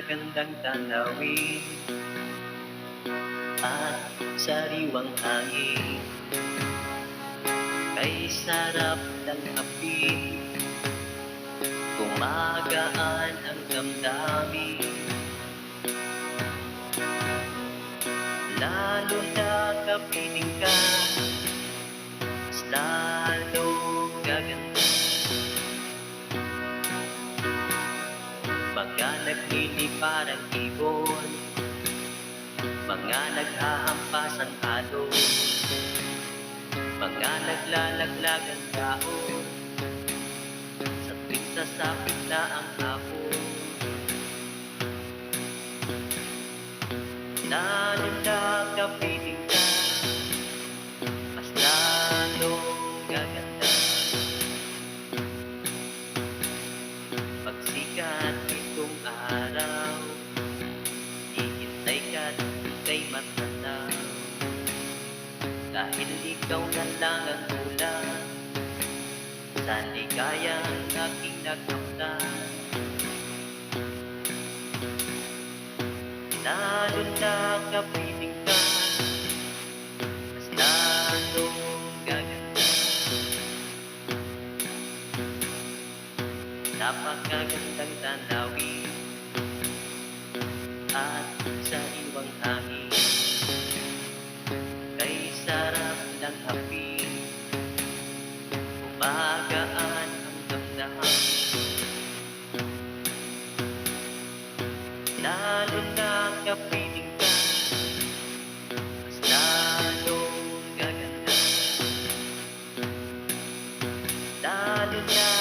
magagandang tanawin at sariwang hangin. Kay sarap ng api, gumagaan ang damdamin. Lalo na kapiling ka, mas lalong gaganda. Mga nagliliparang ibon, mga naghahampasan halo, mga naglalaglag ang taon, sa tuwing sasapit na ang hapon. Lalo na kapiling ka, mas lalong gaganda. Pagsikat itong araw, hihintay ka't ika'y matanaw. Dahil ikaw na lang ang ulan sa ligayang aking nakamtan. Lalo na kapiling ka, mas lalong gaganda. Napakagandang tanawin at sariwang hangin. Kay sarap ng hapin, gumagaan ang damdamin. Lalo na kapiling ka, mas lalong gaganda. Lalo na